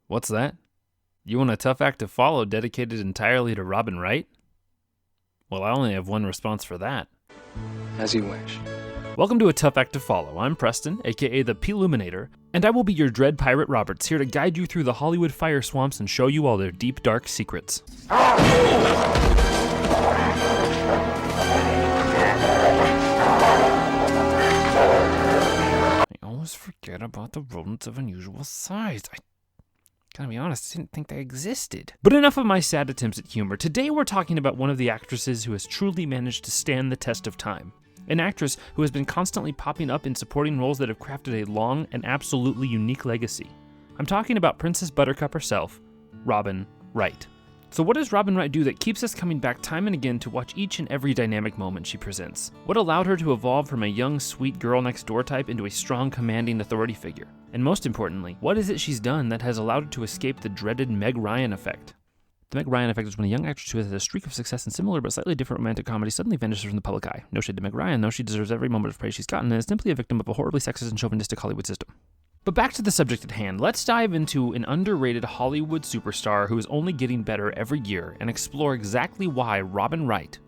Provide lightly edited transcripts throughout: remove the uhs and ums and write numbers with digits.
What's that? You want a tough act to follow dedicated entirely to Robin Wright? Well, I only have one response for that. As you wish. Welcome to A Tough Act to Follow. I'm Preston, aka the Ploominator, and I will be your Dread Pirate Roberts, here to guide you through the Hollywood fire swamps and show you all their deep, dark secrets. I always forget about the rodents of unusual size. I gotta be honest, I didn't think they existed. But enough of my sad attempts at humor. Today we're talking about one of the actresses who has truly managed to stand the test of time. An actress who has been constantly popping up in supporting roles that have crafted a long and absolutely unique legacy. I'm talking about Princess Buttercup herself, Robin Wright. So what does Robin Wright do that keeps us coming back time and again to watch each and every dynamic moment she presents? What allowed her to evolve from a young, sweet girl next door type into a strong, commanding authority figure? And most importantly, what is it she's done that has allowed her to escape the dreaded Meg Ryan effect? The Meg Ryan effect is when a young actress who has a streak of success in similar but slightly different romantic comedy suddenly vanishes from the public eye. No shade to Meg Ryan, though, she deserves every moment of praise she's gotten and is simply a victim of a horribly sexist and chauvinistic Hollywood system. But back to the subject at hand, let's dive into an underrated Hollywood superstar who is only getting better every year and explore exactly why Robin Wright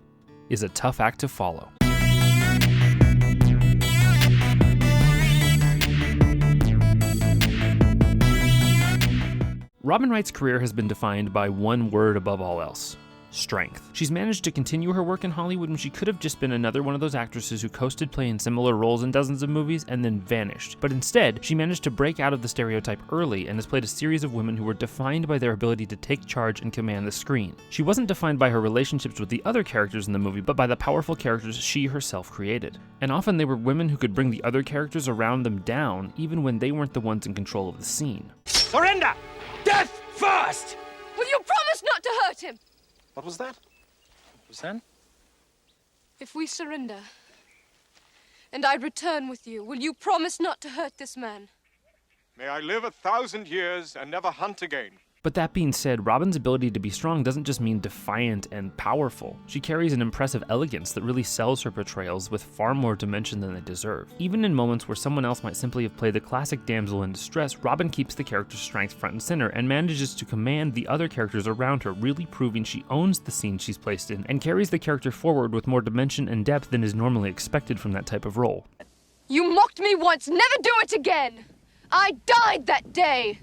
is a tough act to follow. Robin Wright's career has been defined by one word above all else: strength. She's managed to continue her work in Hollywood when she could have just been another one of those actresses who coasted playing similar roles in dozens of movies and then vanished. But instead, she managed to break out of the stereotype early and has played a series of women who were defined by their ability to take charge and command the screen. She wasn't defined by her relationships with the other characters in the movie, but by the powerful characters she herself created. And often they were women who could bring the other characters around them down, even when they weren't the ones in control of the scene. Surrender! Death first! Will you promise not to hurt him? What was that? What was that? If we surrender, and I return with you, will you promise not to hurt this man? May I live 1,000 years and never hunt again. But that being said, Robin's ability to be strong doesn't just mean defiant and powerful. She carries an impressive elegance that really sells her portrayals with far more dimension than they deserve. Even in moments where someone else might simply have played the classic damsel in distress, Robin keeps the character's strength front and center and manages to command the other characters around her, really proving she owns the scene she's placed in and carries the character forward with more dimension and depth than is normally expected from that type of role. You mocked me once, never do it again! I died that day!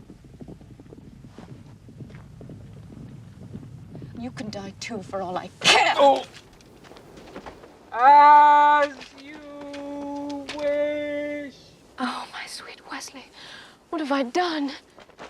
You can die too, for all I care. Oh! As you wish. Oh, my sweet Wesley, what have I done?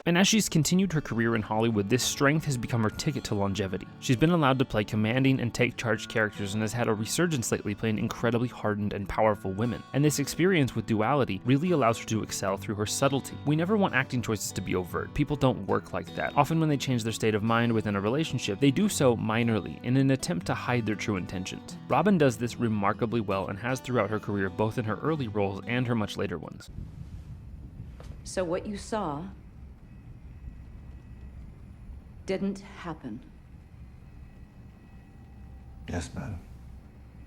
And as she's continued her career in Hollywood, this strength has become her ticket to longevity. She's been allowed to play commanding and take charge characters and has had a resurgence lately playing incredibly hardened and powerful women. And this experience with duality really allows her to excel through her subtlety. We never want acting choices to be overt. People don't work like that. Often when they change their state of mind within a relationship, they do so minorly in an attempt to hide their true intentions. Robin does this remarkably well and has throughout her career, both in her early roles and her much later ones. So what you saw didn't happen. Yes, madam.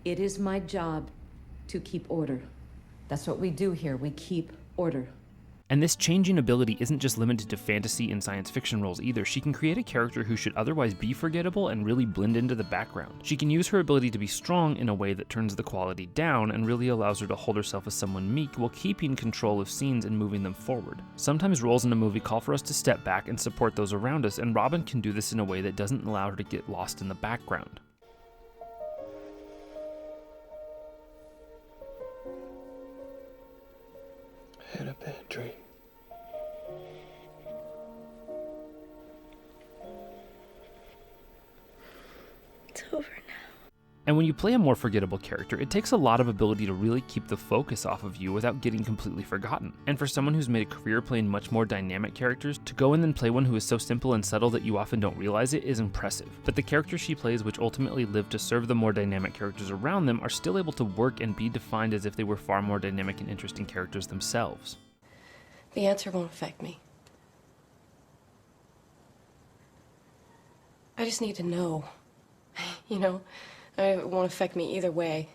It is my job to keep order. That's what we do here. We keep order. And this changing ability isn't just limited to fantasy and science fiction roles either. She can create a character who should otherwise be forgettable and really blend into the background. She can use her ability to be strong in a way that turns the quality down and really allows her to hold herself as someone meek while keeping control of scenes and moving them forward. Sometimes roles in a movie call for us to step back and support those around us, and Robin can do this in a way that doesn't allow her to get lost in the background. I had a bad dream. It's over now. And when you play a more forgettable character, it takes a lot of ability to really keep the focus off of you without getting completely forgotten. And for someone who's made a career playing much more dynamic characters, to go in and play one who is so simple and subtle that you often don't realize it is impressive. But the characters she plays, which ultimately live to serve the more dynamic characters around them, are still able to work and be defined as if they were far more dynamic and interesting characters themselves. The answer won't affect me. I just need to know. You know, it won't affect me either way.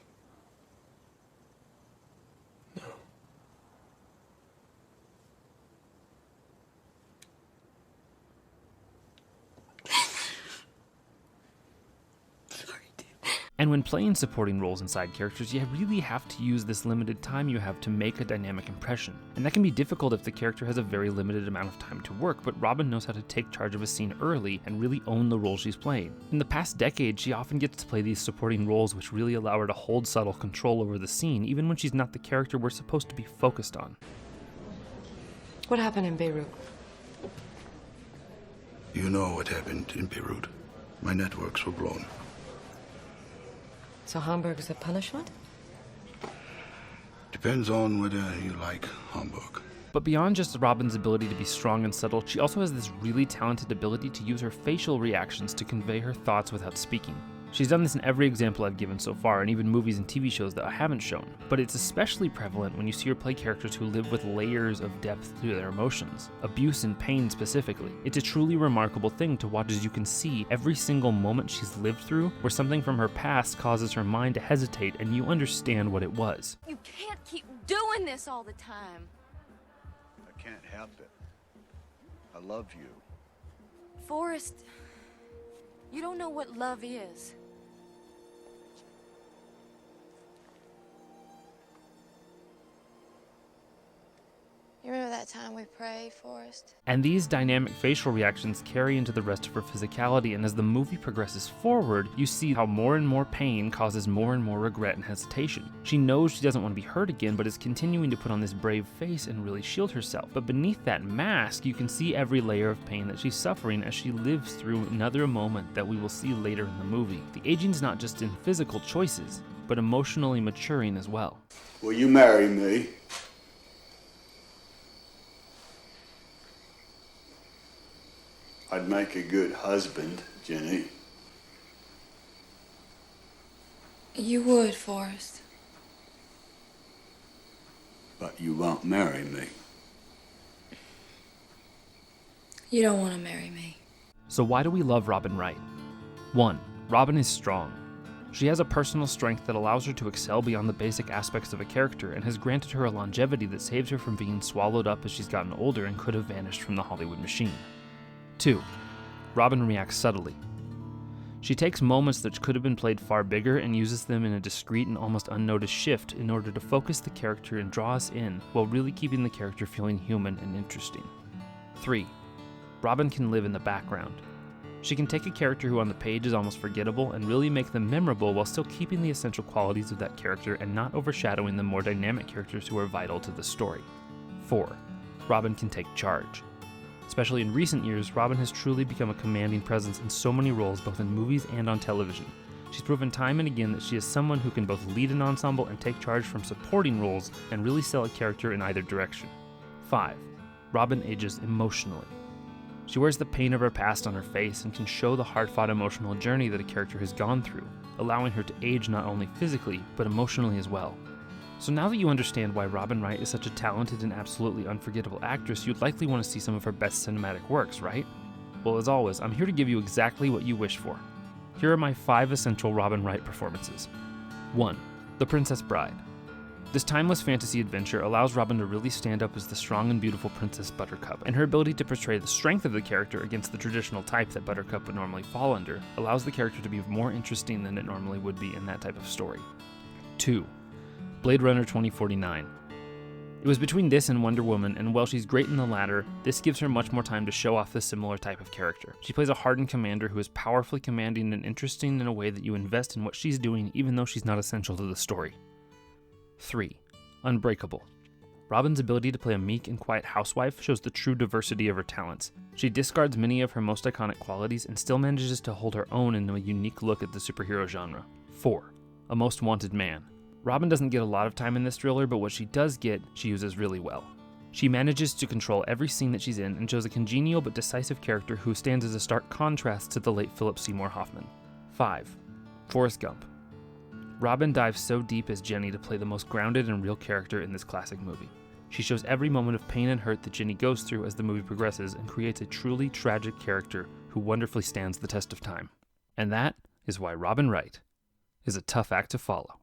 And when playing supporting roles and side characters, you really have to use this limited time you have to make a dynamic impression. And that can be difficult if the character has a very limited amount of time to work, but Robin knows how to take charge of a scene early and really own the role she's playing. In the past decade, she often gets to play these supporting roles which really allow her to hold subtle control over the scene, even when she's not the character we're supposed to be focused on. What happened in Beirut? You know what happened in Beirut. My networks were blown. So Hamburg is a punishment? Depends on whether you like Hamburg. But beyond just Robin's ability to be strong and subtle, she also has this really talented ability to use her facial reactions to convey her thoughts without speaking. She's done this in every example I've given so far, and even movies and TV shows that I haven't shown, but it's especially prevalent when you see her play characters who live with layers of depth to their emotions, abuse and pain specifically. It's a truly remarkable thing to watch, as you can see every single moment she's lived through where something from her past causes her mind to hesitate, and you understand what it was. You can't keep doing this all the time. I can't help it. I love you. Forrest, you don't know what love is. You remember that time we prayed, Forrest? And these dynamic facial reactions carry into the rest of her physicality, and as the movie progresses forward, you see how more and more pain causes more and more regret and hesitation. She knows she doesn't want to be hurt again, but is continuing to put on this brave face and really shield herself. But beneath that mask, you can see every layer of pain that she's suffering as she lives through another moment that we will see later in the movie. The aging's not just in physical choices, but emotionally maturing as well. Will you marry me? I'd make a good husband, Jenny. You would, Forrest. But you won't marry me. You don't want to marry me. So why do we love Robin Wright? 1. Robin is strong. She has a personal strength that allows her to excel beyond the basic aspects of a character and has granted her a longevity that saves her from being swallowed up as she's gotten older and could have vanished from the Hollywood machine. 2. Robin reacts subtly. She takes moments that could have been played far bigger and uses them in a discreet and almost unnoticed shift in order to focus the character and draw us in, while really keeping the character feeling human and interesting. 3. Robin can live in the background. She can take a character who on the page is almost forgettable and really make them memorable while still keeping the essential qualities of that character and not overshadowing the more dynamic characters who are vital to the story. 4. Robin can take charge. Especially in recent years, Robin has truly become a commanding presence in so many roles, both in movies and on television. She's proven time and again that she is someone who can both lead an ensemble and take charge from supporting roles and really sell a character in either direction. 5. Robin ages emotionally. She wears the pain of her past on her face and can show the hard-fought emotional journey that a character has gone through, allowing her to age not only physically, but emotionally as well. So now that you understand why Robin Wright is such a talented and absolutely unforgettable actress, you'd likely want to see some of her best cinematic works, right? Well, as always, I'm here to give you exactly what you wish for. Here are my 5 essential Robin Wright performances. 1. The Princess Bride. This timeless fantasy adventure allows Robin to really stand up as the strong and beautiful Princess Buttercup, and her ability to portray the strength of the character against the traditional type that Buttercup would normally fall under allows the character to be more interesting than it normally would be in that type of story. 2. Blade Runner 2049. It was between this and Wonder Woman, and while she's great in the latter, this gives her much more time to show off this similar type of character. She plays a hardened commander who is powerfully commanding and interesting in a way that you invest in what she's doing even though she's not essential to the story. 3. Unbreakable. Robin's ability to play a meek and quiet housewife shows the true diversity of her talents. She discards many of her most iconic qualities and still manages to hold her own in a unique look at the superhero genre. 4. A Most Wanted Man. Robin doesn't get a lot of time in this thriller, but what she does get, she uses really well. She manages to control every scene that she's in and shows a congenial but decisive character who stands as a stark contrast to the late Philip Seymour Hoffman. 5. Forrest Gump. Robin dives so deep as Jenny to play the most grounded and real character in this classic movie. She shows every moment of pain and hurt that Jenny goes through as the movie progresses and creates a truly tragic character who wonderfully stands the test of time. And that is why Robin Wright is a tough act to follow.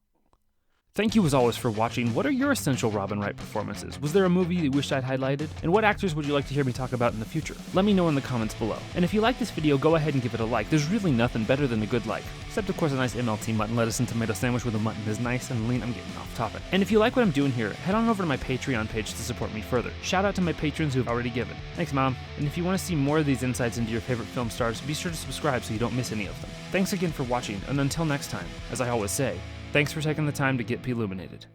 Thank you as always for watching. What are your essential Robin Wright performances? Was there a movie you wish I'd highlighted? And what actors would you like to hear me talk about in the future? Let me know in the comments below. And if you like this video, go ahead and give it a like. There's really nothing better than a good like. Except of course a nice MLT mutton lettuce and tomato sandwich with a mutton is nice and lean. I'm getting off topic. And if you like what I'm doing here, head on over to my Patreon page to support me further. Shout out to my patrons who have already given. Thanks, Mom. And if you want to see more of these insights into your favorite film stars, be sure to subscribe so you don't miss any of them. Thanks again for watching, and until next time, as I always say, thanks for taking the time to get Ploominated.